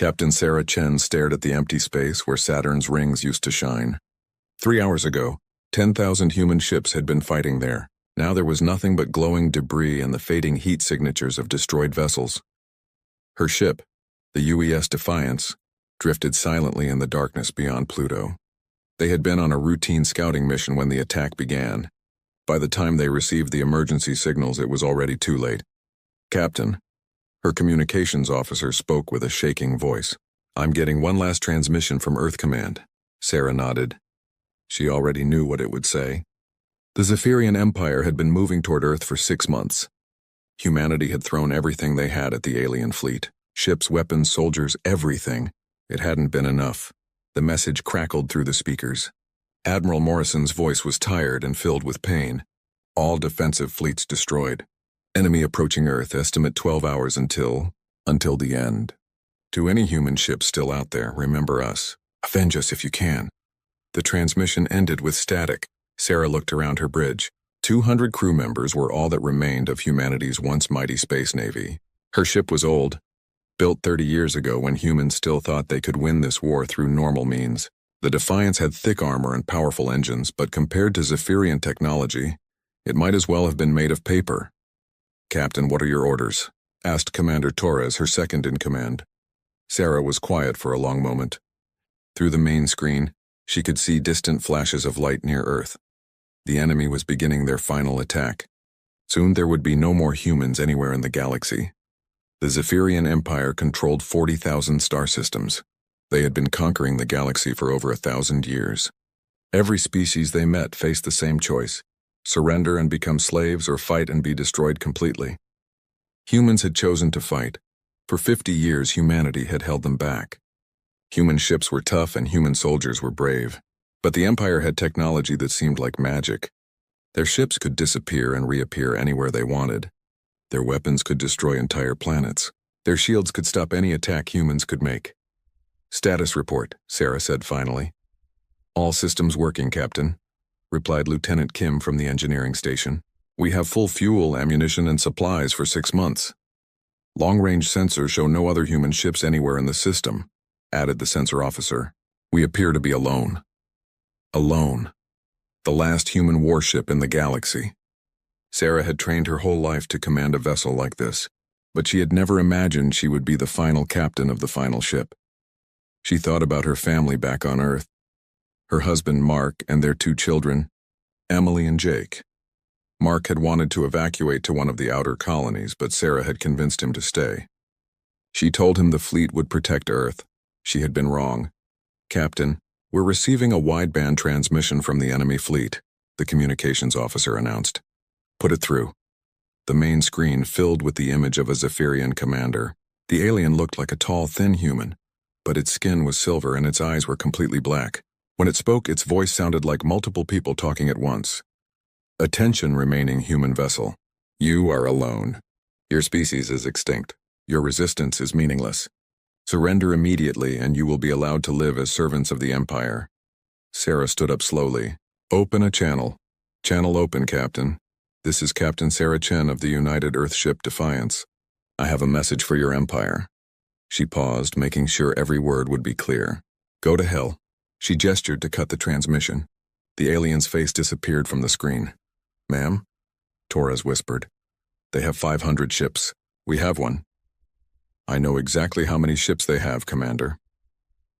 Captain Sarah Chen stared at the empty space where Saturn's rings used to shine. 3 hours ago, 10,000 human ships had been fighting there. Now there was nothing but glowing debris and the fading heat signatures of destroyed vessels. Her ship, the UES Defiance, drifted silently in the darkness beyond Pluto. They had been on a routine scouting mission when the attack began. By the time they received the emergency signals, it was already too late. "Captain," her communications officer spoke with a shaking voice. "I'm getting one last transmission from Earth Command." Sarah nodded. She already knew what it would say. The Zephyrian Empire had been moving toward Earth for 6 months. Humanity had thrown everything they had at the alien fleet. Ships, weapons, soldiers, everything. It hadn't been enough. The message crackled through the speakers. Admiral Morrison's voice was tired and filled with pain. All defensive fleets destroyed. Enemy approaching Earth, estimate 12 hours until the end. To any human ship still out there, remember us. Avenge us if you can. The transmission ended with static. Sarah looked around her bridge. 200 crew members were all that remained of humanity's once mighty space navy. Her ship was old, built 30 years ago when humans still thought they could win this war through normal means. The Defiance had thick armor and powerful engines, but compared to Zephyrian technology, it might as well have been made of paper. "Captain, what are your orders?" asked Commander Torres, her second in command. Sarah was quiet for a long moment. Through the main screen, she could see distant flashes of light near Earth. The enemy was beginning their final attack. Soon there would be no more humans anywhere in the galaxy. The Zephyrian Empire controlled 40,000 star systems. They had been conquering the galaxy for over 1,000 years. Every species they met faced the same choice: surrender and become slaves, or fight and be destroyed completely. Humans had chosen to fight. For 50 years, humanity had held them back. Human ships were tough and human soldiers were brave. But the Empire had technology that seemed like magic. Their ships could disappear and reappear anywhere they wanted. Their weapons could destroy entire planets. Their shields could stop any attack humans could make. "Status report," Sarah said finally. "All systems working, Captain," replied Lieutenant Kim from the engineering station. "We have full fuel, ammunition, and supplies for 6 months. Long-range sensors show no other human ships anywhere in the system," added the sensor officer. "We appear to be alone." Alone. The last human warship in the galaxy. Sarah had trained her whole life to command a vessel like this, but she had never imagined she would be the final captain of the final ship. She thought about her family back on Earth, her husband Mark and their 2 children, Emily and Jake. Mark had wanted to evacuate to one of the outer colonies, but Sarah had convinced him to stay. She told him the fleet would protect Earth. She had been wrong. "Captain, we're receiving a wideband transmission from the enemy fleet," the communications officer announced. "Put it through." The main screen filled with the image of a Zephyrian commander. The alien looked like a tall, thin human, but its skin was silver and its eyes were completely black. When it spoke, its voice sounded like multiple people talking at once. "Attention, remaining human vessel. You are alone. Your species is extinct. Your resistance is meaningless. Surrender immediately and you will be allowed to live as servants of the Empire." Sarah stood up slowly. "Open a channel." "Channel open, Captain. This is Captain Sarah Chen of the United Earthship Defiance. I have a message for your Empire." She paused, making sure every word would be clear. "Go to hell." She gestured to cut the transmission. The alien's face disappeared from the screen. "Ma'am?" Torres whispered. "They have 500 ships. We have one." "I know exactly how many ships they have, Commander."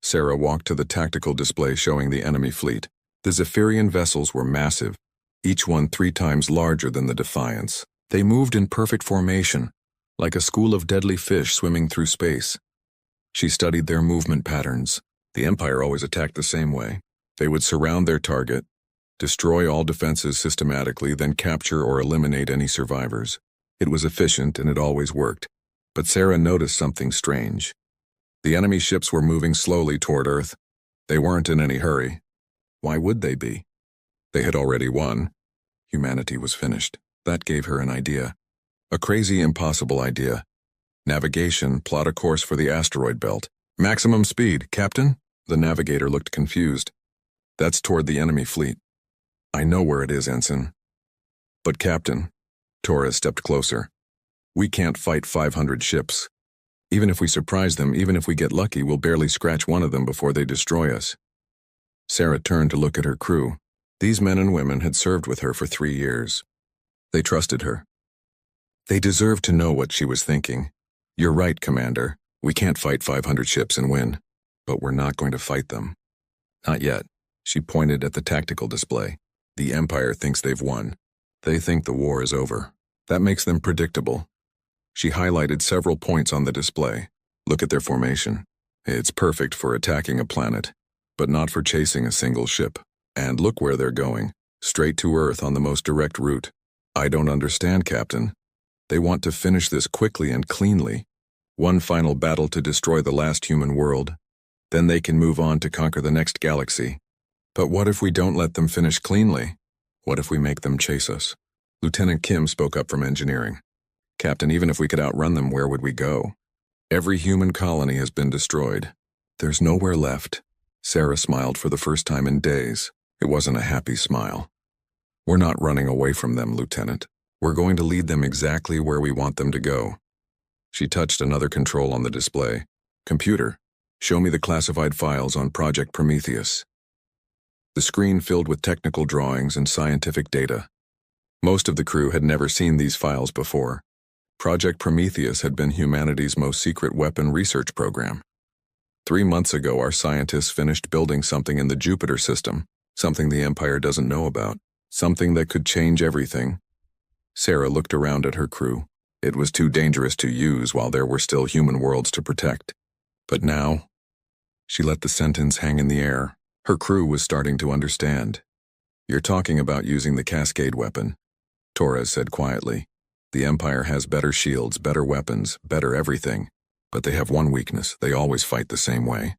Sarah walked to the tactical display showing the enemy fleet. The Zephyrian vessels were massive, each one 3 times larger than the Defiance. They moved in perfect formation, like a school of deadly fish swimming through space. She studied their movement patterns. The Empire always attacked the same way. They would surround their target, destroy all defenses systematically, then capture or eliminate any survivors. It was efficient and it always worked. But Sarah noticed something strange. The enemy ships were moving slowly toward Earth. They weren't in any hurry. Why would they be? They had already won. Humanity was finished. That gave her an idea. A crazy, impossible idea. "Navigation, plot a course for the asteroid belt." "Maximum speed, Captain?" The navigator looked confused. "That's toward the enemy fleet." "I know where it is, Ensign." "But Captain," Torres stepped closer, "we can't fight 500 ships. Even if we surprise them, even if we get lucky, we'll barely scratch one of them before they destroy us. Sarah turned to look at her crew. These men and women had served with her for 3 years. They trusted her. They deserved to know what she was thinking. You're right, Commander. We can't fight 500 ships and win. But we're not going to fight them. Not yet. She pointed at the tactical display. The Empire thinks they've won. They think the war is over. That makes them predictable. She highlighted several points on the display. Look at their formation. It's perfect for attacking a planet, but not for chasing a single ship. And look where they're going. Straight to Earth on the most direct route. I don't understand, Captain. They want to finish this quickly and cleanly. One final battle to destroy the last human world. Then they can move on to conquer the next galaxy. But what if we don't let them finish cleanly? What if we make them chase us? Lieutenant Kim spoke up from engineering. Captain, even if we could outrun them, where would we go? Every human colony has been destroyed. There's nowhere left. Sarah smiled for the first time in days. It wasn't a happy smile. We're not running away from them, Lieutenant. We're going to lead them exactly where we want them to go. She touched another control on the display. Computer, show me the classified files on Project Prometheus. The screen filled with technical drawings and scientific data. Most of the crew had never seen these files before. Project Prometheus had been humanity's most secret weapon research program. 3 months ago, our scientists finished building something in the Jupiter system, something the Empire doesn't know about, something that could change everything. Sarah looked around at her crew. It was too dangerous to use while there were still human worlds to protect. But now, she let the sentence hang in the air. Her crew was starting to understand. You're talking about using the Cascade weapon, Torres said quietly. The Empire has better shields, better weapons, better everything. But they have one weakness. They always fight the same way.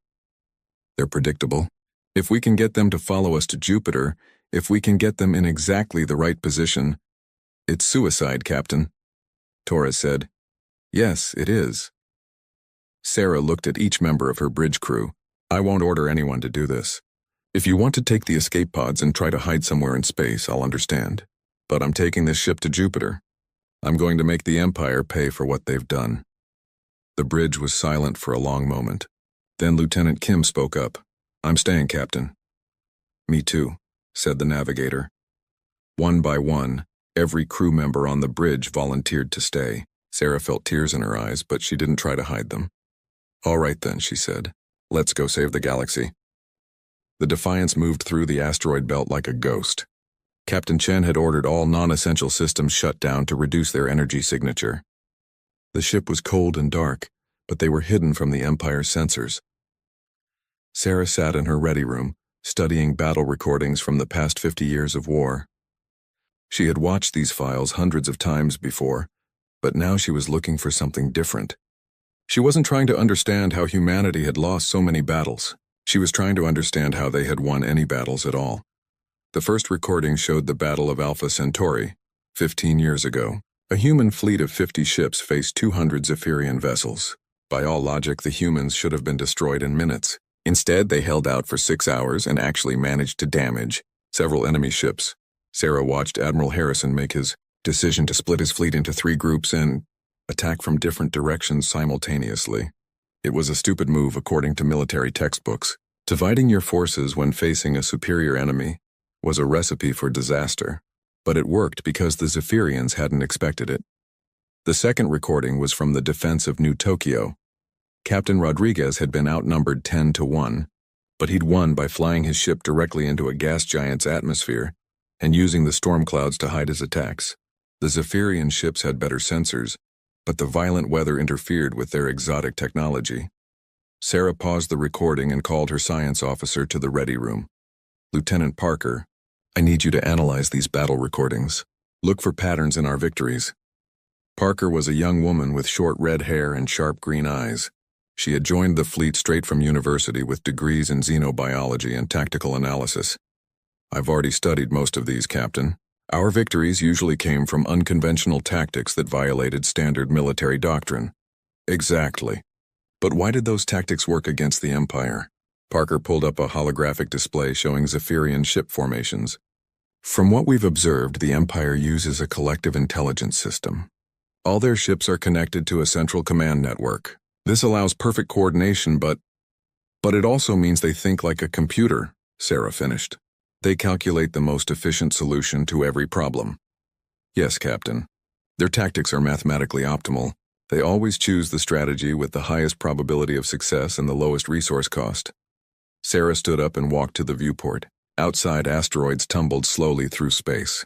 They're predictable. If we can get them to follow us to Jupiter, if we can get them in exactly the right position, it's suicide, Captain. Torres said. Yes, it is. Sarah looked at each member of her bridge crew. I won't order anyone to do this. If you want to take the escape pods and try to hide somewhere in space, I'll understand. But I'm taking this ship to Jupiter. I'm going to make the Empire pay for what they've done. The bridge was silent for a long moment. Then Lieutenant Kim spoke up. I'm staying, Captain. Me too, said the navigator. One by one, every crew member on the bridge volunteered to stay. Sarah felt tears in her eyes, but she didn't try to hide them. All right then, she said. Let's go save the galaxy. The Defiance moved through the asteroid belt like a ghost. Captain Chen had ordered all non-essential systems shut down to reduce their energy signature. The ship was cold and dark, but they were hidden from the Empire's sensors. Sarah sat in her ready room, studying battle recordings from the past 50 years of war. She had watched these files hundreds of times before, but now she was looking for something different. She wasn't trying to understand how humanity had lost so many battles. She was trying to understand how they had won any battles at all. The first recording showed the Battle of Alpha Centauri, 15 years ago. A human fleet of 50 ships faced 200 Zephyrian vessels. By all logic, the humans should have been destroyed in minutes. Instead, they held out for 6 hours and actually managed to damage several enemy ships. Sarah watched Admiral Harrison make his decision to split his fleet into 3 groups and attack from different directions simultaneously. It was a stupid move according to military textbooks. Dividing your forces when facing a superior enemy was a recipe for disaster. But it worked because the Zephyrians hadn't expected it. The second recording was from the defense of New Tokyo. Captain Rodriguez had been outnumbered 10-1, but he'd won by flying his ship directly into a gas giant's atmosphere and using the storm clouds to hide his attacks. The Zephyrian ships had better sensors, but the violent weather interfered with their exotic technology. Sarah paused the recording and called her science officer to the ready room. Lieutenant Parker, I need you to analyze these battle recordings. Look for patterns in our victories. Parker was a young woman with short red hair and sharp green eyes. She had joined the fleet straight from university with degrees in xenobiology and tactical analysis. I've already studied most of these, Captain. Our victories usually came from unconventional tactics that violated standard military doctrine. Exactly. But why did those tactics work against the Empire? Parker pulled up a holographic display showing Zephyrian ship formations. From what we've observed, the Empire uses a collective intelligence system. All their ships are connected to a central command network. This allows perfect coordination, but it also means they think like a computer, Sarah finished. They calculate the most efficient solution to every problem. Yes, Captain. Their tactics are mathematically optimal. They always choose the strategy with the highest probability of success and the lowest resource cost. Sarah stood up and walked to the viewport. Outside, asteroids tumbled slowly through space,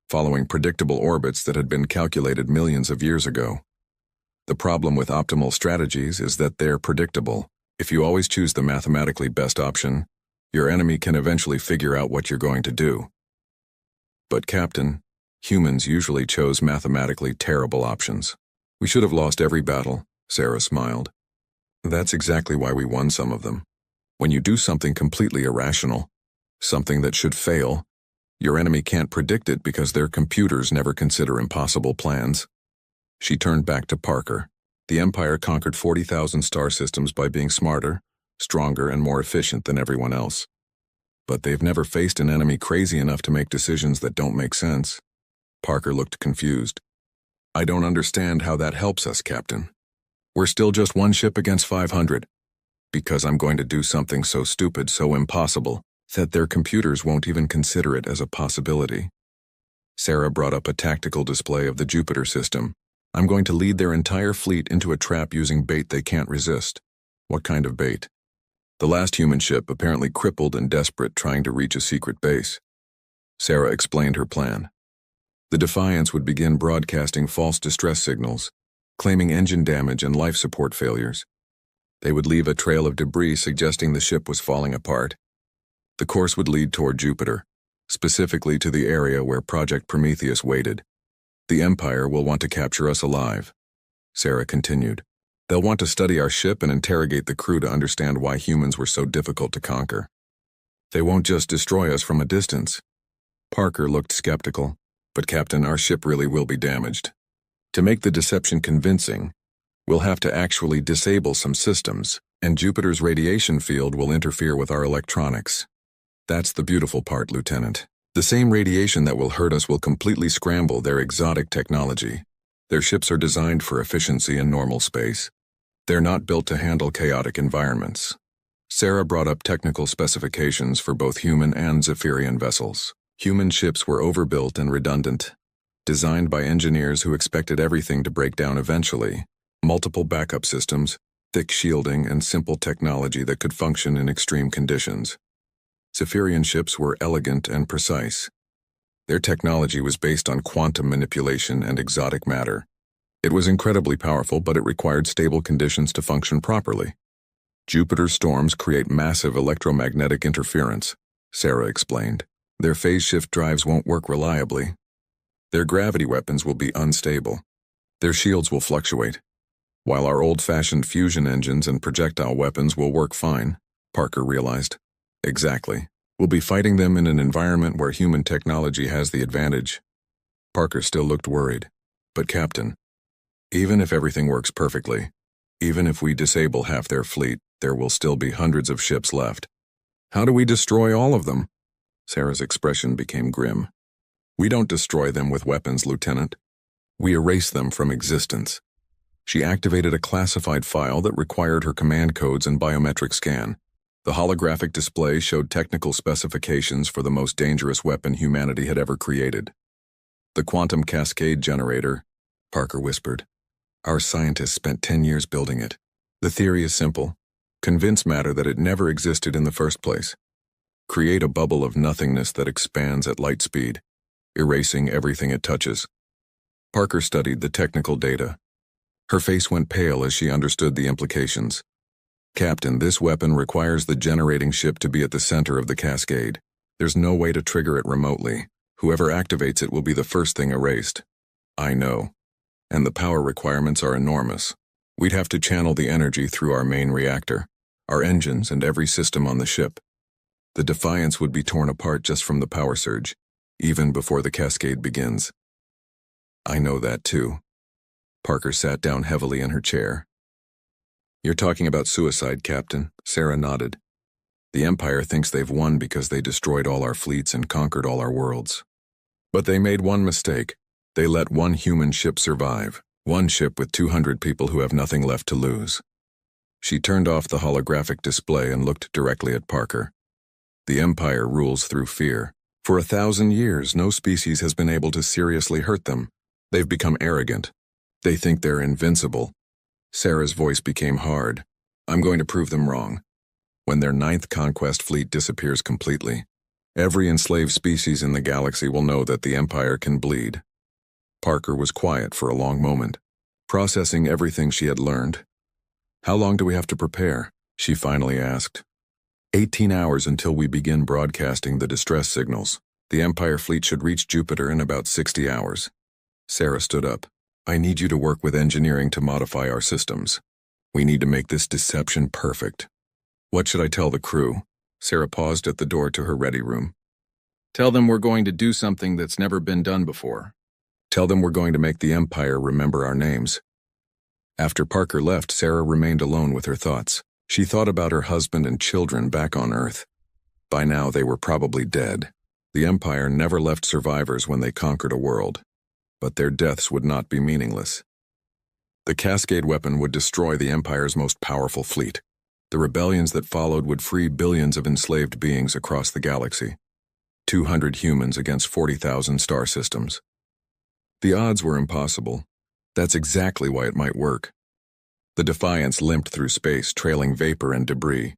following predictable orbits that had been calculated millions of years ago. The problem with optimal strategies is that they're predictable. If you always choose the mathematically best option, your enemy can eventually figure out what you're going to do. But, Captain, humans usually chose mathematically terrible options. We should have lost every battle, Sarah smiled. That's exactly why we won some of them. When you do something completely irrational, something that should fail, your enemy can't predict it because their computers never consider impossible plans. She turned back to Parker. The Empire conquered 40,000 star systems by being smarter, stronger, and more efficient than everyone else. But they've never faced an enemy crazy enough to make decisions that don't make sense. Parker looked confused. I don't understand how that helps us, Captain. We're still just one ship against 500. Because I'm going to do something so stupid, so impossible, that their computers won't even consider it as a possibility. Sarah brought up a tactical display of the Jupiter system. I'm going to lead their entire fleet into a trap using bait they can't resist. What kind of bait? The last human ship, apparently crippled and desperate, trying to reach a secret base. Sarah explained her plan. The Defiance would begin broadcasting false distress signals, claiming engine damage and life support failures. They would leave a trail of debris suggesting the ship was falling apart. The course would lead toward Jupiter, specifically to the area where Project Prometheus waited. The Empire will want to capture us alive. Sarah continued. They'll want to study our ship and interrogate the crew to understand why humans were so difficult to conquer. They won't just destroy us from a distance. Parker looked skeptical. But Captain, our ship really will be damaged. To make the deception convincing, we'll have to actually disable some systems, and Jupiter's radiation field will interfere with our electronics. That's the beautiful part, Lieutenant. The same radiation that will hurt us will completely scramble their exotic technology. Their ships are designed for efficiency in normal space. They're not built to handle chaotic environments. Sarah brought up technical specifications for both human and Zephyrian vessels. Human ships were overbuilt and redundant, designed by engineers who expected everything to break down eventually. Multiple backup systems, thick shielding, and simple technology that could function in extreme conditions. Zephyrian ships were elegant and precise. Their technology was based on quantum manipulation and exotic matter. It was incredibly powerful, but it required stable conditions to function properly. Jupiter's storms create massive electromagnetic interference, Sarah explained. Their phase shift drives won't work reliably. Their gravity weapons will be unstable. Their shields will fluctuate. While our old-fashioned fusion engines and projectile weapons will work fine, Parker realized. Exactly. We'll be fighting them in an environment where human technology has the advantage. Parker still looked worried. But Captain, even if everything works perfectly, even if we disable half their fleet, there will still be hundreds of ships left. How do we destroy all of them? Sarah's expression became grim. We don't destroy them with weapons, Lieutenant. We erase them from existence. She activated a classified file that required her command codes and biometric scan. The holographic display showed technical specifications for the most dangerous weapon humanity had ever created. The quantum cascade generator, Parker whispered. Our scientists spent 10 years building it. The theory is simple. Convince matter that it never existed in the first place. Create a bubble of nothingness that expands at light speed, erasing everything it touches. Parker studied the technical data. Her face went pale as she understood the implications. Captain, this weapon requires the generating ship to be at the center of the cascade. There's no way to trigger it remotely. Whoever activates it will be the first thing erased. I know. And the power requirements are enormous. We'd have to channel the energy through our main reactor, our engines, and every system on the ship. The Defiance would be torn apart just from the power surge, even before the cascade begins. I know that too. Parker sat down heavily in her chair. You're talking about suicide, Captain, Sarah nodded. The Empire thinks they've won because they destroyed all our fleets and conquered all our worlds. But they made one mistake. They let one human ship survive, one ship with 200 people who have nothing left to lose. She turned off the holographic display and looked directly at Parker. The Empire rules through fear. For 1,000 years, no species has been able to seriously hurt them. They've become arrogant. They think they're invincible. Sarah's voice became hard. I'm going to prove them wrong. When their 9th conquest fleet disappears completely, every enslaved species in the galaxy will know that the Empire can bleed. Parker was quiet for a long moment, processing everything she had learned. How long do we have to prepare? She finally asked. 18 hours until we begin broadcasting the distress signals. The Empire fleet should reach Jupiter in about 60 hours. Sarah stood up. I need you to work with engineering to modify our systems. We need to make this deception perfect. What should I tell the crew? Sarah paused at the door to her ready room. Tell them we're going to do something that's never been done before. Tell them we're going to make the Empire remember our names. After Parker left, Sarah remained alone with her thoughts. She thought about her husband and children back on Earth. By now, they were probably dead. The Empire never left survivors when they conquered a world. But their deaths would not be meaningless. The Cascade weapon would destroy the Empire's most powerful fleet. The rebellions that followed would free billions of enslaved beings across the galaxy. 200 humans against 40,000 star systems. The odds were impossible. That's exactly why it might work. The Defiance limped through space, trailing vapor and debris.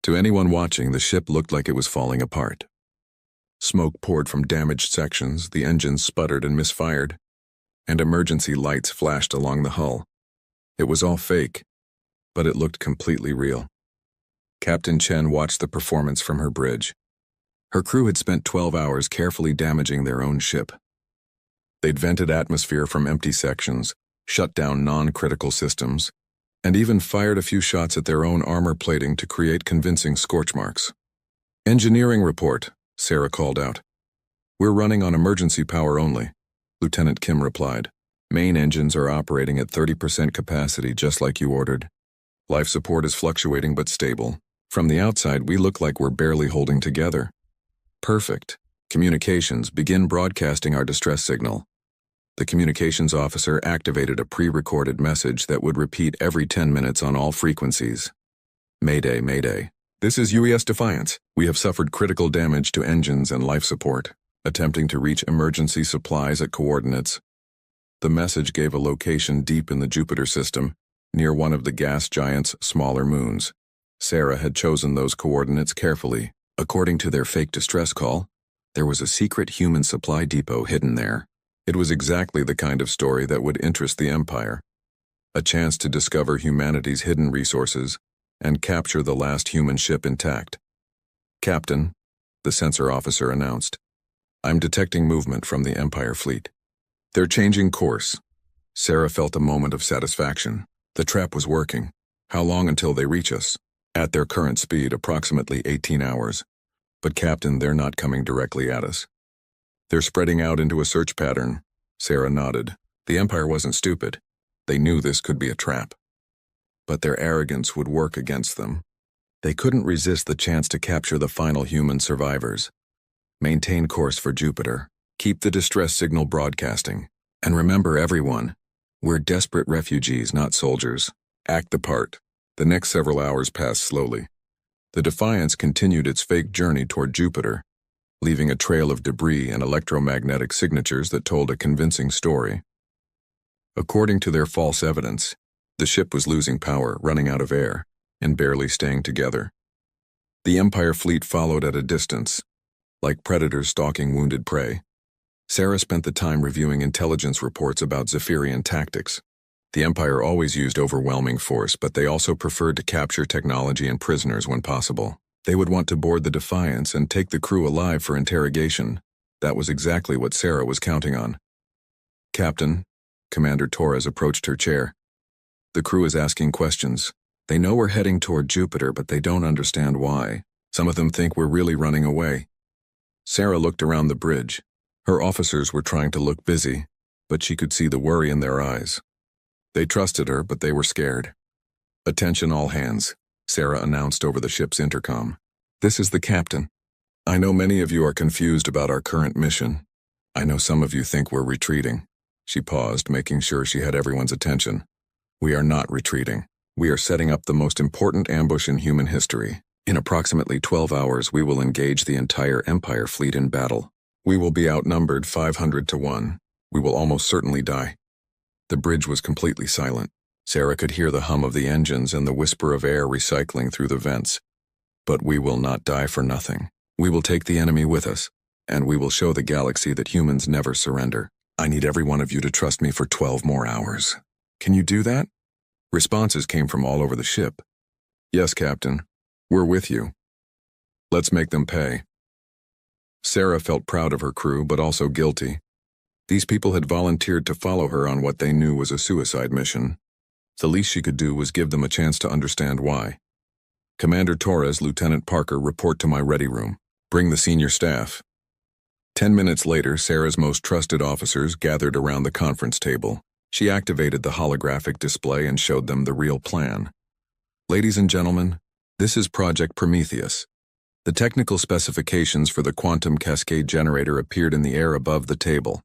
To anyone watching, the ship looked like it was falling apart. Smoke poured from damaged sections, the engines sputtered and misfired, and emergency lights flashed along the hull. It was all fake, but it looked completely real. Captain Chen watched the performance from her bridge. Her crew had spent 12 hours carefully damaging their own ship. They'd vented atmosphere from empty sections, shut down non-critical systems, and even fired a few shots at their own armor plating to create convincing scorch marks. Engineering report, Sarah called out. We're running on emergency power only, Lieutenant Kim replied. Main engines are operating at 30% capacity just like you ordered. Life support is fluctuating but stable. From the outside, we look like we're barely holding together. Perfect. Communications, begin broadcasting our distress signal. The communications officer activated a pre-recorded message that would repeat every 10 minutes on all frequencies. Mayday, Mayday. This is UES Defiance. We have suffered critical damage to engines and life support, attempting to reach emergency supplies at coordinates. The message gave a location deep in the Jupiter system, near one of the gas giant's smaller moons. Sarah had chosen those coordinates carefully. According to their fake distress call, there was a secret human supply depot hidden there. It was exactly the kind of story that would interest the Empire. A chance to discover humanity's hidden resources and capture the last human ship intact. Captain, the sensor officer announced, I'm detecting movement from the Empire fleet. They're changing course. Sarah felt a moment of satisfaction. The trap was working. How long until they reach us? At their current speed, approximately 18 hours. But Captain, they're not coming directly at us. They're spreading out into a search pattern. Sarah nodded. The Empire wasn't stupid. They knew this could be a trap. But their arrogance would work against them. They couldn't resist the chance to capture the final human survivors. Maintain course for Jupiter. Keep the distress signal broadcasting. And remember, everyone, we're desperate refugees, not soldiers. Act the part. The next several hours passed slowly. The Defiance continued its fake journey toward Jupiter, leaving a trail of debris and electromagnetic signatures that told a convincing story. According to their false evidence, the ship was losing power, running out of air, and barely staying together. The Empire fleet followed at a distance, like predators stalking wounded prey. Sarah spent the time reviewing intelligence reports about Zephyrian tactics. The Empire always used overwhelming force, but they also preferred to capture technology and prisoners when possible. They would want to board the Defiance and take the crew alive for interrogation. That was exactly what Sarah was counting on. Captain, Commander Torres approached her chair. The crew is asking questions. They know we're heading toward Jupiter, but they don't understand why. Some of them think we're really running away. Sarah looked around the bridge. Her officers were trying to look busy, but she could see the worry in their eyes. They trusted her, but they were scared. Attention all hands, Sarah announced over the ship's intercom. This is the captain. I know many of you are confused about our current mission. I know some of you think we're retreating. She paused, making sure she had everyone's attention. We are not retreating. We are setting up the most important ambush in human history. In approximately 12 hours, we will engage the entire Empire fleet in battle. We will be outnumbered 500 to 1. We will almost certainly die. The bridge was completely silent. Sarah could hear the hum of the engines and the whisper of air recycling through the vents. But we will not die for nothing. We will take the enemy with us, and we will show the galaxy that humans never surrender. I need every one of you to trust me for 12 more hours. Can you do that? Responses came from all over the ship. Yes, Captain. We're with you. Let's make them pay. Sarah felt proud of her crew, but also guilty. These people had volunteered to follow her on what they knew was a suicide mission. The least she could do was give them a chance to understand why. Commander Torres, Lieutenant Parker, report to my ready room. Bring the senior staff. 10 minutes later, Sarah's most trusted officers gathered around the conference table. She activated the holographic display and showed them the real plan. Ladies and gentlemen, this is Project Prometheus. The technical specifications for the quantum cascade generator appeared in the air above the table.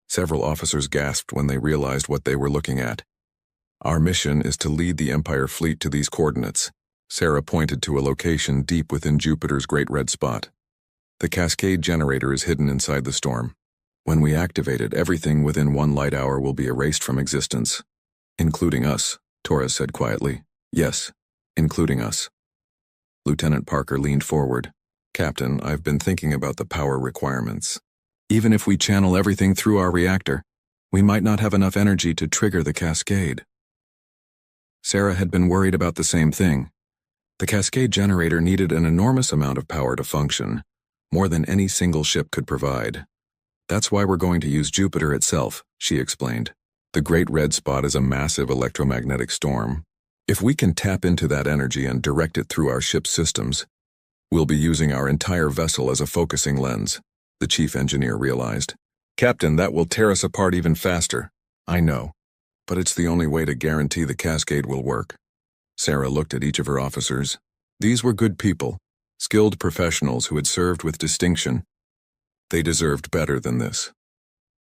Several officers gasped when they realized what they were looking at. Our mission is to lead the Empire fleet to these coordinates. Sarah pointed to a location deep within Jupiter's Great Red Spot. The cascade generator is hidden inside the storm. When we activate it, everything within 1 light hour will be erased from existence. Including us, Torres said quietly. Yes, including us. Lieutenant Parker leaned forward. Captain, I've been thinking about the power requirements. Even if we channel everything through our reactor, we might not have enough energy to trigger the cascade. Sarah had been worried about the same thing. The cascade generator needed an enormous amount of power to function, more than any single ship could provide. That's why we're going to use Jupiter itself, she explained. The Great Red Spot is a massive electromagnetic storm. If we can tap into that energy and direct it through our ship's systems, we'll be using our entire vessel as a focusing lens, the chief engineer realized. Captain, that will tear us apart even faster. I know, but it's the only way to guarantee the cascade will work. Sarah looked at each of her officers. These were good people, skilled professionals who had served with distinction. They deserved better than this.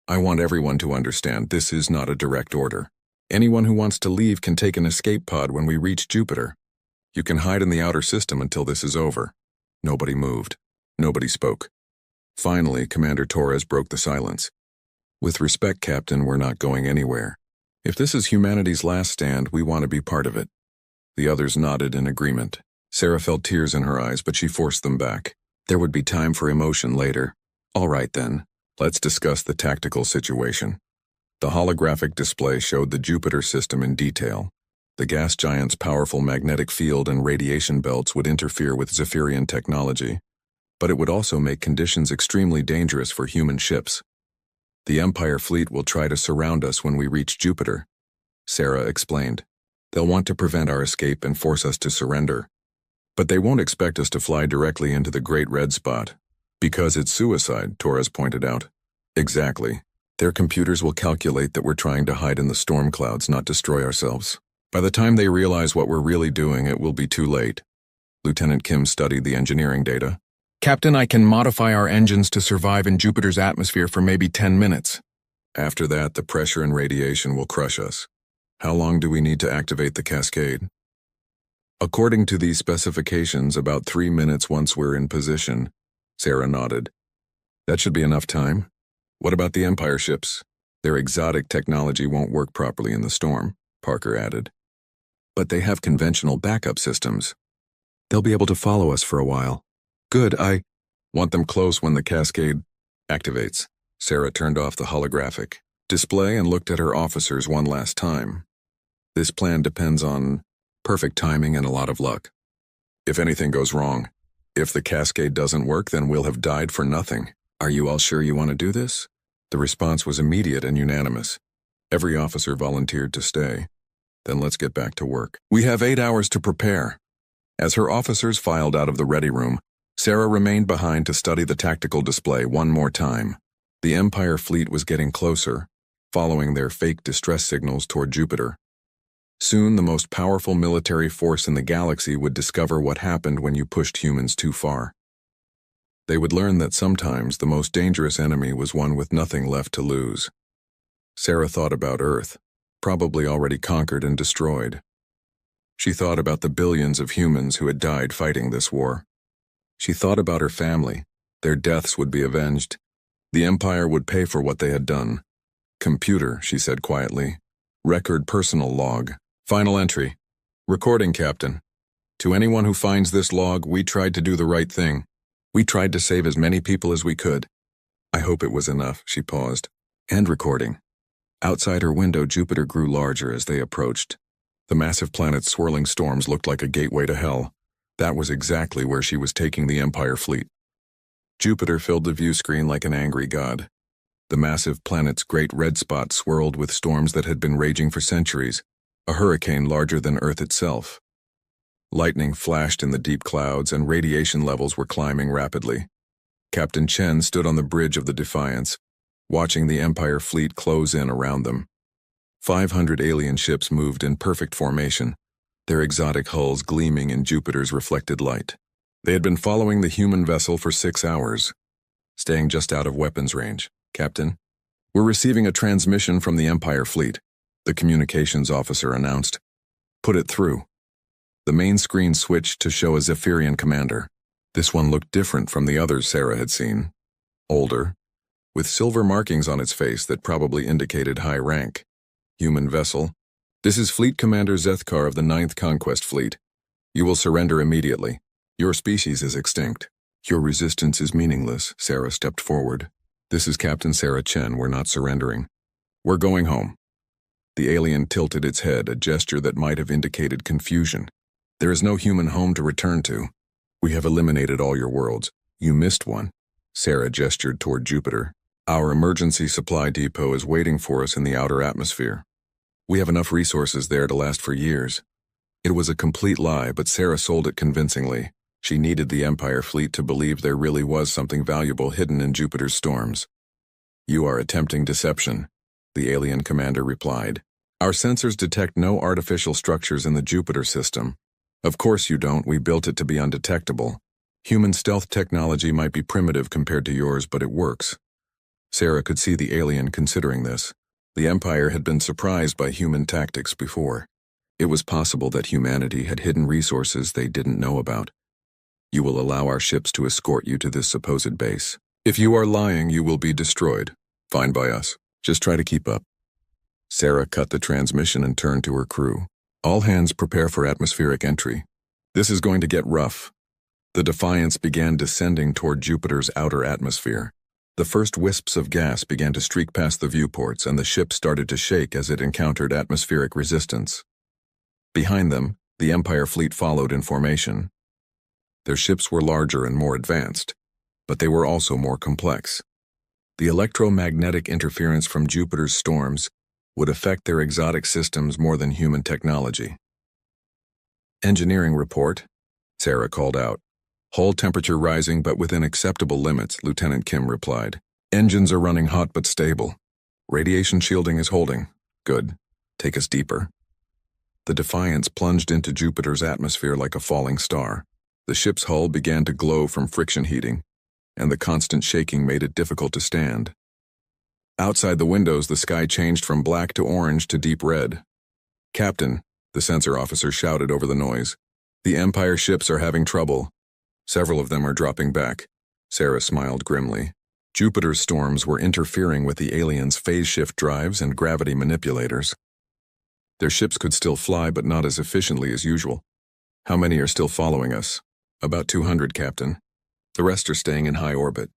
I want everyone to understand this is not a direct order. Anyone who wants to leave can take an escape pod when we reach Jupiter. You can hide in the outer system until this is over. Nobody moved. Nobody spoke. Finally, Commander Torres broke the silence. With respect, Captain, we're not going anywhere. If this is humanity's last stand, we want to be part of it. The others nodded in agreement. Sarah felt tears in her eyes, but she forced them back. There would be time for emotion later. All right then, let's discuss the tactical situation. The holographic display showed the Jupiter system in detail. The gas giant's powerful magnetic field and radiation belts would interfere with Zephyrian technology, but it would also make conditions extremely dangerous for human ships. The Empire fleet will try to surround us when we reach Jupiter, Sarah explained. They'll want to prevent our escape and force us to surrender. But they won't expect us to fly directly into the Great Red Spot. Because it's suicide, Torres pointed out. Exactly. Their computers will calculate that we're trying to hide in the storm clouds, not destroy ourselves. By the time they realize what we're really doing, it will be too late. Lieutenant Kim studied the engineering data. Captain, I can modify our engines to survive in Jupiter's atmosphere for maybe 10 minutes. After that, the pressure and radiation will crush us. How long do we need to activate the cascade? According to these specifications, about 3 minutes once we're in position. Sarah nodded. That should be enough time. What about the Empire ships? Their exotic technology won't work properly in the storm, Parker added. But they have conventional backup systems. They'll be able to follow us for a while. Good, I want them close when the cascade activates. Sarah turned off the holographic display and looked at her officers one last time. This plan depends on perfect timing and a lot of luck. If anything goes wrong, if the cascade doesn't work, then we'll have died for nothing. Are you all sure you want to do this? The response was immediate and unanimous. Every officer volunteered to stay. Then let's get back to work. We have 8 hours to prepare. As her officers filed out of the ready room, Sarah remained behind to study the tactical display one more time. The Empire fleet was getting closer, following their fake distress signals toward Jupiter. Soon, the most powerful military force in the galaxy would discover what happened when you pushed humans too far. They would learn that sometimes the most dangerous enemy was one with nothing left to lose. Sarah thought about Earth, probably already conquered and destroyed. She thought about the billions of humans who had died fighting this war. She thought about her family. Their deaths would be avenged. The Empire would pay for what they had done. Computer, she said quietly. Record personal log. Final entry. Recording, Captain. To anyone who finds this log, we tried to do the right thing. We tried to save as many people as we could. I hope it was enough, she paused. And recording. Outside her window, Jupiter grew larger as they approached. The massive planet's swirling storms looked like a gateway to hell. That was exactly where she was taking the Empire fleet. Jupiter filled the view screen like an angry god. The massive planet's great red spot swirled with storms that had been raging for centuries, a hurricane larger than Earth itself. Lightning flashed in the deep clouds and radiation levels were climbing rapidly. Captain Chen stood on the bridge of the Defiance, watching the Empire fleet close in around them. 500 alien ships moved in perfect formation, their exotic hulls gleaming in Jupiter's reflected light. They had been following the human vessel for 6 hours, staying just out of weapons range. Captain, we're receiving a transmission from the Empire fleet, the communications officer announced. Put it through. The main screen switched to show a Zephyrian commander. This one looked different from the others Sarah had seen. Older, with silver markings on its face that probably indicated high rank. Human vessel. This is Fleet Commander Zethkar of the 9th Conquest Fleet. You will surrender immediately. Your species is extinct. Your resistance is meaningless, Sarah stepped forward. This is Captain Sarah Chen, we're not surrendering. We're going home. The alien tilted its head, a gesture that might have indicated confusion. There is no human home to return to. We have eliminated all your worlds. You missed one. Sarah gestured toward Jupiter. Our emergency supply depot is waiting for us in the outer atmosphere. We have enough resources there to last for years. It was a complete lie, but Sarah sold it convincingly. She needed the Empire fleet to believe there really was something valuable hidden in Jupiter's storms. You are attempting deception, the alien commander replied. Our sensors detect no artificial structures in the Jupiter system. Of course you don't, we built it to be undetectable. Human stealth technology might be primitive compared to yours, but it works. Sarah could see the alien considering this. The Empire had been surprised by human tactics before. It was possible that humanity had hidden resources they didn't know about. You will allow our ships to escort you to this supposed base. If you are lying, you will be destroyed. Fine by us. Just try to keep up. Sarah cut the transmission and turned to her crew. All hands prepare for atmospheric entry. This is going to get rough. The Defiance began descending toward Jupiter's outer atmosphere. The first wisps of gas began to streak past the viewports, and the ship started to shake as it encountered atmospheric resistance. Behind them, the Empire fleet followed in formation. Their ships were larger and more advanced, but they were also more complex. The electromagnetic interference from Jupiter's storms would affect their exotic systems more than human technology. Engineering report, Sarah called out. Hull temperature rising but within acceptable limits, Lieutenant Kim replied. Engines are running hot but stable. Radiation shielding is holding. Good. Take us deeper. The Defiance plunged into Jupiter's atmosphere like a falling star. The ship's hull began to glow from friction heating, and the constant shaking made it difficult to stand. Outside the windows, the sky changed from black to orange to deep red. Captain, the sensor officer shouted over the noise. The Empire ships are having trouble. Several of them are dropping back. Sarah smiled grimly. Jupiter's storms were interfering with the aliens' phase shift drives and gravity manipulators. Their ships could still fly, but not as efficiently as usual. How many are still following us? About 200, Captain. The rest are staying in high orbit.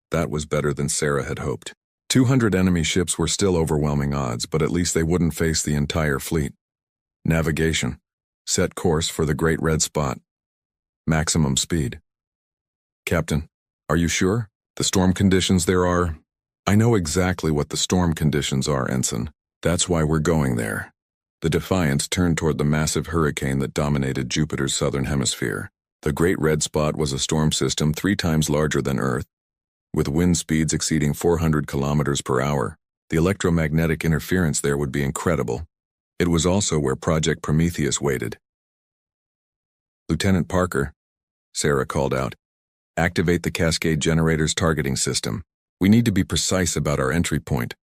That was better than Sarah had hoped. 200 enemy ships were still overwhelming odds, but at least they wouldn't face the entire fleet. Navigation. Set course for the Great Red Spot. Maximum speed. Captain, are you sure? The storm conditions there are... I know exactly what the storm conditions are, Ensign. That's why we're going there. The Defiance turned toward the massive hurricane that dominated Jupiter's southern hemisphere. The Great Red Spot was a storm system 3 times larger than Earth, with wind speeds exceeding 400 kilometers per hour. The electromagnetic interference there would be incredible. It was also where Project Prometheus waited. Lieutenant Parker, Sarah called out, activate the Cascade Generator's targeting system. We need to be precise about our entry point.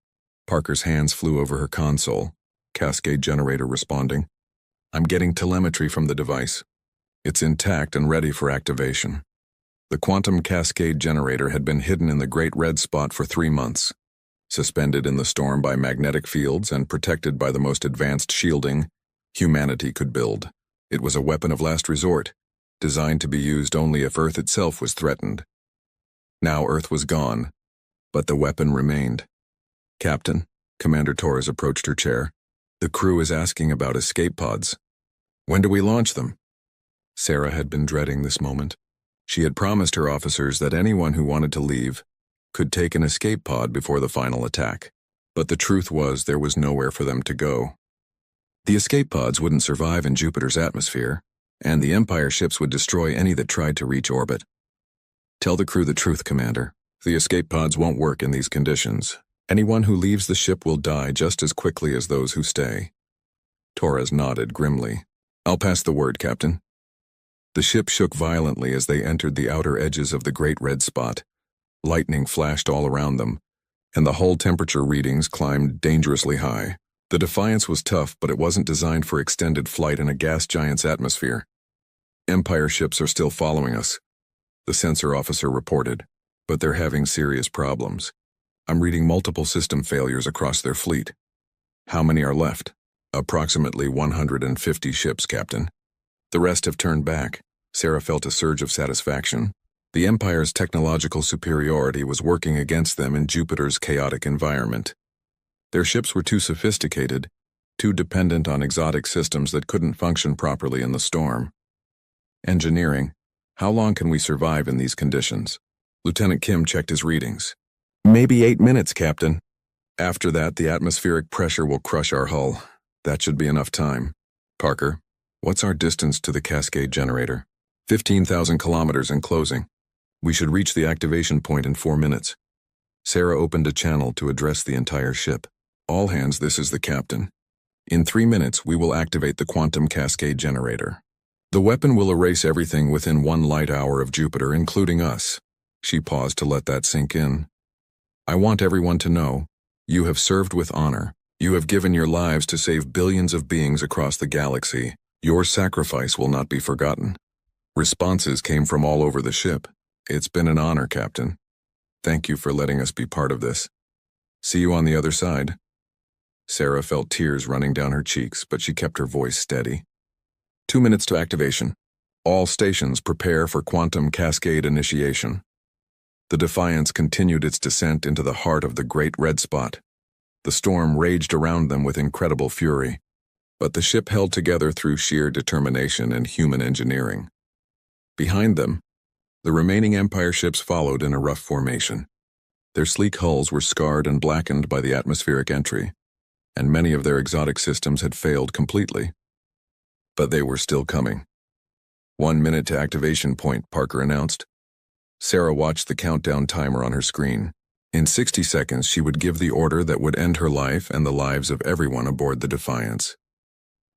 Parker's hands flew over her console. Cascade Generator responding. I'm getting telemetry from the device. It's intact and ready for activation. The quantum cascade generator had been hidden in the Great Red Spot for 3 months, suspended in the storm by magnetic fields and protected by the most advanced shielding humanity could build. It was a weapon of last resort, designed to be used only if Earth itself was threatened. Now Earth was gone, but the weapon remained. Captain, Commander Torres approached her chair. The crew is asking about escape pods. When do we launch them? Sarah had been dreading this moment. She had promised her officers that anyone who wanted to leave could take an escape pod before the final attack. But the truth was there was nowhere for them to go. The escape pods wouldn't survive in Jupiter's atmosphere, and the Empire ships would destroy any that tried to reach orbit. Tell the crew the truth, Commander. The escape pods won't work in these conditions. Anyone who leaves the ship will die just as quickly as those who stay. Torres nodded grimly. I'll pass the word, Captain. The ship shook violently as they entered the outer edges of the Great Red Spot. Lightning flashed all around them, and the hull temperature readings climbed dangerously high. The Defiance was tough, but it wasn't designed for extended flight in a gas giant's atmosphere. Empire ships are still following us, the sensor officer reported, but they're having serious problems. I'm reading multiple system failures across their fleet. How many are left? Approximately 150 ships, Captain. The rest have turned back. Sarah felt a surge of satisfaction. The Empire's technological superiority was working against them in Jupiter's chaotic environment. Their ships were too sophisticated, too dependent on exotic systems that couldn't function properly in the storm. Engineering. How long can we survive in these conditions? Lieutenant Kim checked his readings. Maybe 8 minutes, Captain. After that, the atmospheric pressure will crush our hull. That should be enough time. Parker, what's our distance to the cascade generator? 15,000 kilometers in closing. We should reach the activation point in 4 minutes. Sarah opened a channel to address the entire ship. All hands, this is the captain. In 3 minutes, we will activate the quantum cascade generator. The weapon will erase everything within 1 light hour of Jupiter, including us. She paused to let that sink in. I want everyone to know, you have served with honor. You have given your lives to save billions of beings across the galaxy. Your sacrifice will not be forgotten. Responses came from all over the ship. It's been an honor, Captain. Thank you for letting us be part of this. See you on the other side. Sarah felt tears running down her cheeks, but she kept her voice steady. 2 minutes to activation. All stations prepare for quantum cascade initiation. The Defiance continued its descent into the heart of the Great Red Spot. The storm raged around them with incredible fury, but the ship held together through sheer determination and human engineering. Behind them, the remaining Empire ships followed in a rough formation. Their sleek hulls were scarred and blackened by the atmospheric entry, and many of their exotic systems had failed completely. But they were still coming. 1 minute to activation point, Parker announced. Sarah watched the countdown timer on her screen. In 60 seconds, she would give the order that would end her life and the lives of everyone aboard the Defiance.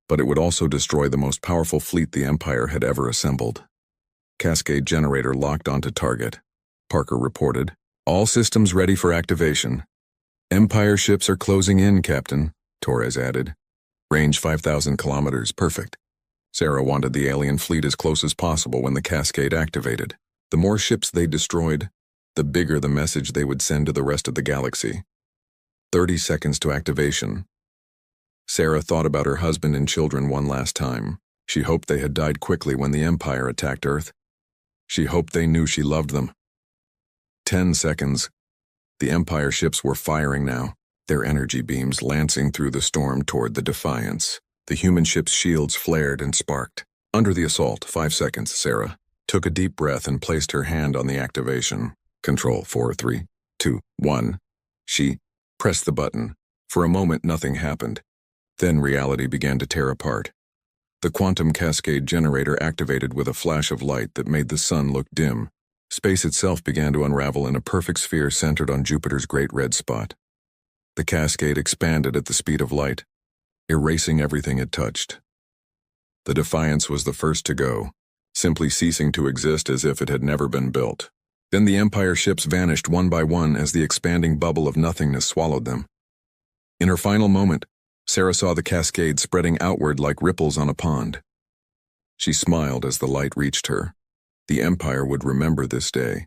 But it would also destroy the most powerful fleet the Empire had ever assembled. Cascade generator locked onto target, Parker reported. All systems ready for activation. Empire ships are closing in, Captain, Torres added. Range 5,000 kilometers, perfect. Sarah wanted the alien fleet as close as possible when the cascade activated. The more ships they destroyed, the bigger the message they would send to the rest of the galaxy. 30 seconds to activation. Sarah thought about her husband and children one last time. She hoped they had died quickly when the Empire attacked Earth. She hoped they knew she loved them. 10 seconds. The Empire ships were firing now, their energy beams lancing through the storm toward the Defiance. The human ship's shields flared and sparked. Under the assault, 5 seconds, Sarah took a deep breath and placed her hand on the activation. Control 4, 3, 2, 1. She pressed the button. For a moment, nothing happened. Then reality began to tear apart. The quantum cascade generator activated with a flash of light that made the sun look dim. Space itself began to unravel in a perfect sphere centered on Jupiter's Great Red Spot. The cascade expanded at the speed of light, erasing everything it touched. The Defiance was the first to go, simply ceasing to exist as if it had never been built. Then the Empire ships vanished one by one as the expanding bubble of nothingness swallowed them. In her final moment, Sarah saw the cascade spreading outward like ripples on a pond. She smiled as the light reached her. The Empire would remember this day.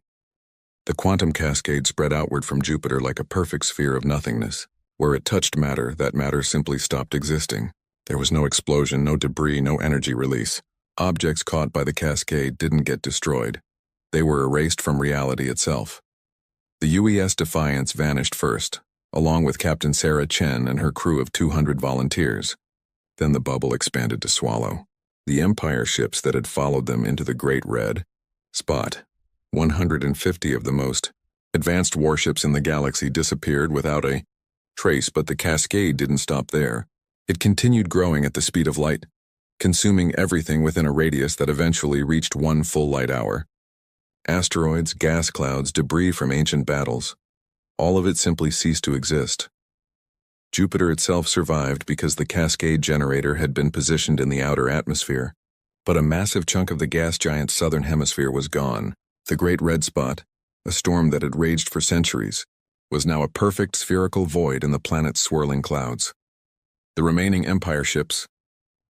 The quantum cascade spread outward from Jupiter like a perfect sphere of nothingness. Where it touched matter, that matter simply stopped existing. There was no explosion, no debris, no energy release. Objects caught by the cascade didn't get destroyed. They were erased from reality itself. The UES Defiance vanished first, along with Captain Sarah Chen and her crew of 200 volunteers. Then the bubble expanded to swallow the Empire ships that had followed them into the Great Red Spot. 150 of the most advanced warships in the galaxy disappeared without a trace, but the cascade didn't stop there. It continued growing at the speed of light, consuming everything within a radius that eventually reached 1 full light hour. Asteroids, gas clouds, debris from ancient battles, all of it simply ceased to exist. Jupiter itself survived because the cascade generator had been positioned in the outer atmosphere, but a massive chunk of the gas giant's southern hemisphere was gone. The Great Red Spot, a storm that had raged for centuries, was now a perfect spherical void in the planet's swirling clouds. The remaining Empire ships,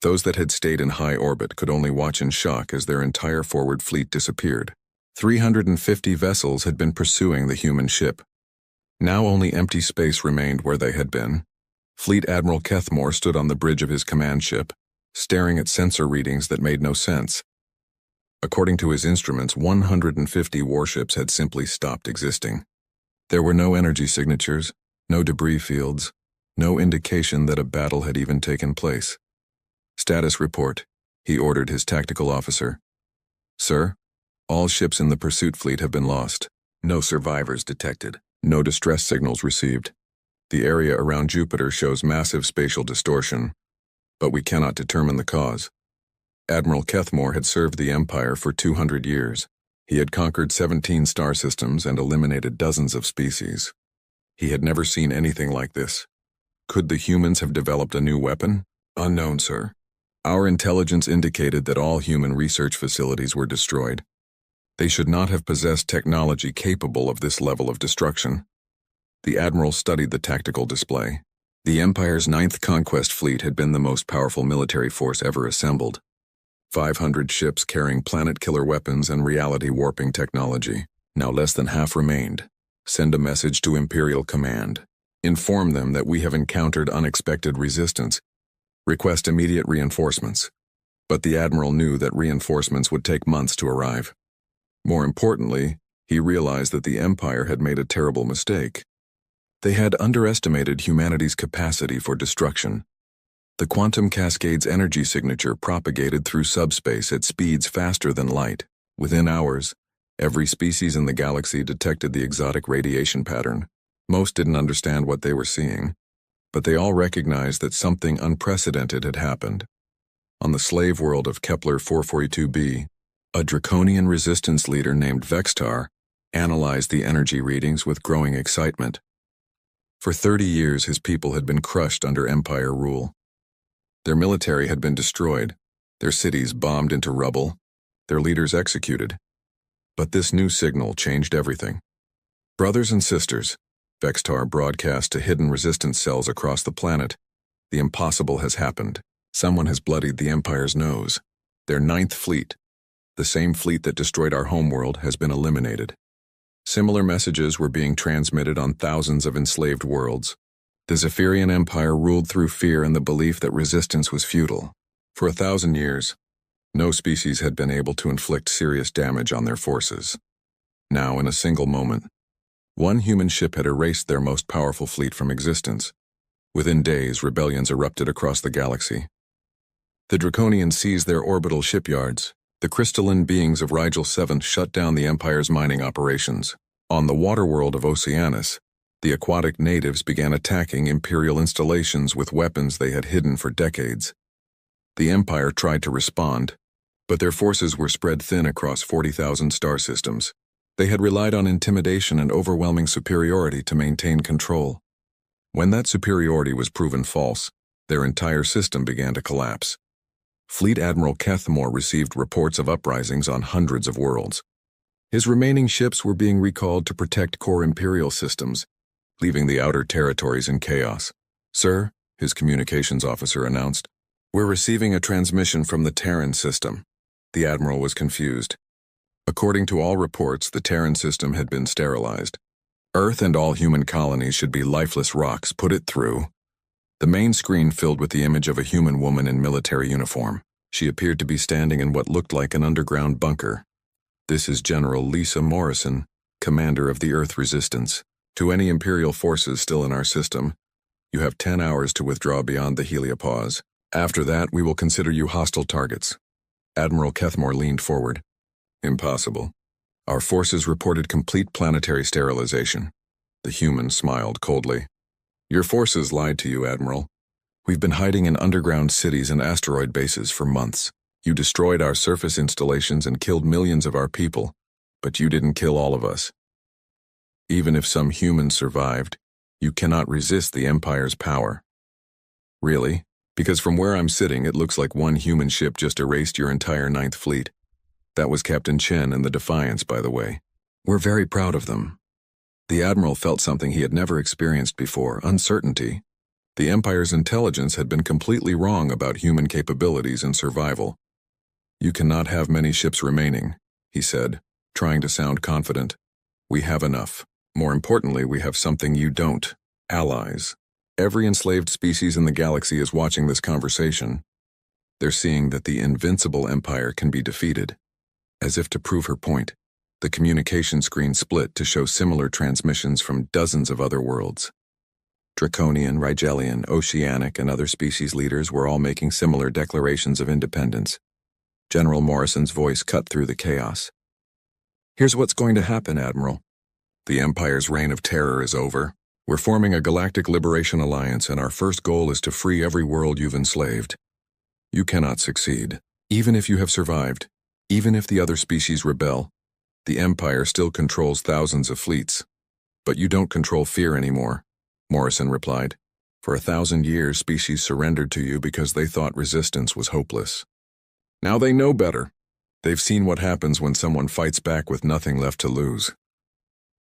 those that had stayed in high orbit, could only watch in shock as their entire forward fleet disappeared. 350 vessels had been pursuing the human ship. Now only empty space remained where they had been. Fleet Admiral Kethmore stood on the bridge of his command ship, staring at sensor readings that made no sense. According to his instruments, 150 warships had simply stopped existing. There were no energy signatures, no debris fields, no indication that a battle had even taken place. Status report, he ordered his tactical officer. Sir, all ships in the pursuit fleet have been lost. No survivors detected. No distress signals received. The area around Jupiter shows massive spatial distortion, but we cannot determine the cause. Admiral Kethmore had served the Empire for 200 years. He had conquered 17 star systems and eliminated dozens of species. He had never seen anything like this. Could the humans have developed a new weapon? Unknown, sir. Our intelligence indicated that all human research facilities were destroyed. They should not have possessed technology capable of this level of destruction. The Admiral studied the tactical display. The Empire's 9th Conquest Fleet had been the most powerful military force ever assembled. 500 ships carrying planet-killer weapons and reality-warping technology. Now less than half remained. Send a message to Imperial Command. Inform them that we have encountered unexpected resistance. Request immediate reinforcements. But the Admiral knew that reinforcements would take months to arrive. More importantly, he realized that the Empire had made a terrible mistake. They had underestimated humanity's capacity for destruction. The quantum cascade's energy signature propagated through subspace at speeds faster than light. Within hours, every species in the galaxy detected the exotic radiation pattern. Most didn't understand what they were seeing, but they all recognized that something unprecedented had happened. On the slave world of Kepler 442b, a draconian resistance leader named Vextar analyzed the energy readings with growing excitement. For 30 years, his people had been crushed under Empire rule. Their military had been destroyed, their cities bombed into rubble, their leaders executed. But this new signal changed everything. Brothers and sisters, Vextar broadcast to hidden resistance cells across the planet. The impossible has happened. Someone has bloodied the Empire's nose. Their 9th fleet, the same fleet that destroyed our homeworld, has been eliminated. Similar messages were being transmitted on thousands of enslaved worlds. The Zephyrian Empire ruled through fear and the belief that resistance was futile. For 1,000 years, no species had been able to inflict serious damage on their forces. Now, in a single moment, one human ship had erased their most powerful fleet from existence. Within days, rebellions erupted across the galaxy. The Draconians seized their orbital shipyards. The crystalline beings of Rigel 7 shut down the Empire's mining operations. On the water world of Oceanus, the aquatic natives began attacking Imperial installations with weapons they had hidden for decades. The Empire tried to respond, but their forces were spread thin across 40,000 star systems. They had relied on intimidation and overwhelming superiority to maintain control. When that superiority was proven false, their entire system began to collapse. Fleet Admiral Kethmore received reports of uprisings on hundreds of worlds. His remaining ships were being recalled to protect core Imperial systems, leaving the outer territories in chaos. Sir, his communications officer announced. "We're receiving a transmission from the Terran system." The Admiral was confused. According to all reports, the Terran system had been sterilized. Earth and all human colonies should be lifeless rocks. Put it through. The main screen filled with the image of a human woman in military uniform. She appeared to be standing in what looked like an underground bunker. "This is General Lisa Morrison, commander of the Earth Resistance. To any Imperial forces still in our system, you have 10 hours to withdraw beyond the heliopause. After that, we will consider you hostile targets." Admiral Kethmore leaned forward. "Impossible. Our forces reported complete planetary sterilization." The human smiled coldly. "Your forces lied to you, Admiral. We've been hiding in underground cities and asteroid bases for months. You destroyed our surface installations and killed millions of our people, but you didn't kill all of us. Even if some humans survived, you cannot resist the Empire's power." "Really? Because from where I'm sitting, it looks like one human ship just erased your entire Ninth Fleet. That was Captain Chen and the Defiance, by the way. We're very proud of them." The Admiral felt something he had never experienced before: uncertainty. The Empire's intelligence had been completely wrong about human capabilities and survival. "You cannot have many ships remaining," he said, trying to sound confident. "We have enough. More importantly, we have something you don't: allies. Every enslaved species in the galaxy is watching this conversation. They're seeing that the invincible Empire can be defeated." As if to prove her point, the communication screen split to show similar transmissions from dozens of other worlds. Draconian, Rigelian, Oceanic, and other species leaders were all making similar declarations of independence. General Morrison's voice cut through the chaos. "Here's what's going to happen, Admiral. The Empire's reign of terror is over. We're forming a galactic liberation alliance, and our first goal is to free every world you've enslaved. You cannot succeed. Even if you have survived, even if the other species rebel, the Empire still controls thousands of fleets. But you don't control fear anymore," Morrison replied. "For 1,000 years, species surrendered to you because they thought resistance was hopeless. Now they know better. They've seen what happens when someone fights back with nothing left to lose."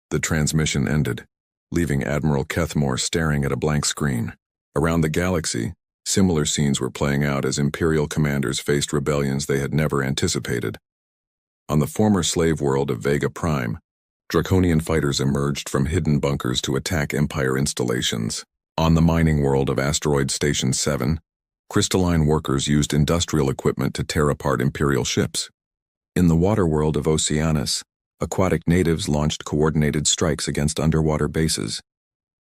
The transmission ended, leaving Admiral Kethmore staring at a blank screen. Around the galaxy, similar scenes were playing out as Imperial commanders faced rebellions they had never anticipated. On the former slave world of Vega Prime, Draconian fighters emerged from hidden bunkers to attack Empire installations. On the mining world of Asteroid Station 7, crystalline workers used industrial equipment to tear apart Imperial ships. In the water world of Oceanus, aquatic natives launched coordinated strikes against underwater bases.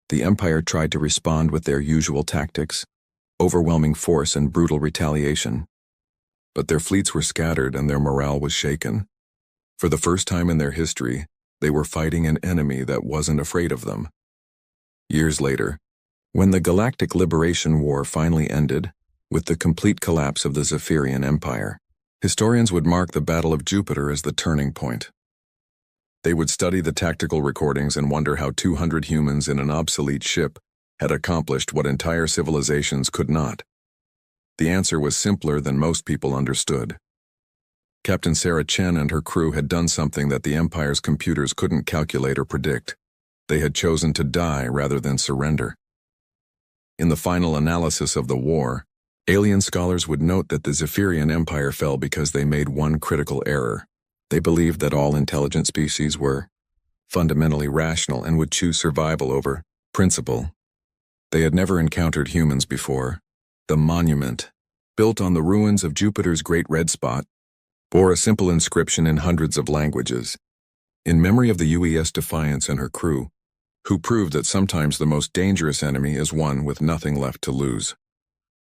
The Empire tried to respond with their usual tactics: overwhelming force and brutal retaliation. But their fleets were scattered and their morale was shaken. For the first time in their history, they were fighting an enemy that wasn't afraid of them. Years later, when the Galactic Liberation War finally ended, with the complete collapse of the Zephyrian Empire, historians would mark the Battle of Jupiter as the turning point. They would study the tactical recordings and wonder how 200 humans in an obsolete ship had accomplished what entire civilizations could not. The answer was simpler than most people understood. Captain Sarah Chen and her crew had done something that the Empire's computers couldn't calculate or predict. They had chosen to die rather than surrender. In the final analysis of the war, alien scholars would note that the Zephyrian Empire fell because they made one critical error. They believed that all intelligent species were fundamentally rational and would choose survival over principle. They had never encountered humans before. The monument, built on the ruins of Jupiter's Great Red Spot, bore a simple inscription in hundreds of languages, in memory of the UES Defiance and her crew, who proved that sometimes the most dangerous enemy is one with nothing left to lose.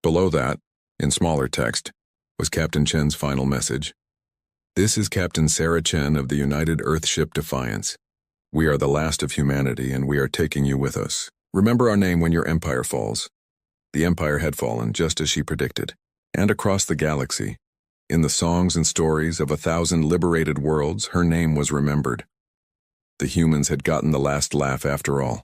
Below that, in smaller text, was Captain Chen's final message. "This is Captain Sarah Chen of the United Earthship Defiance. We are the last of humanity and we are taking you with us. Remember our name when your empire falls." The Empire had fallen just as she predicted, and across the galaxy, in the songs and stories of 1,000 liberated worlds, her name was remembered. The humans had gotten the last laugh after all.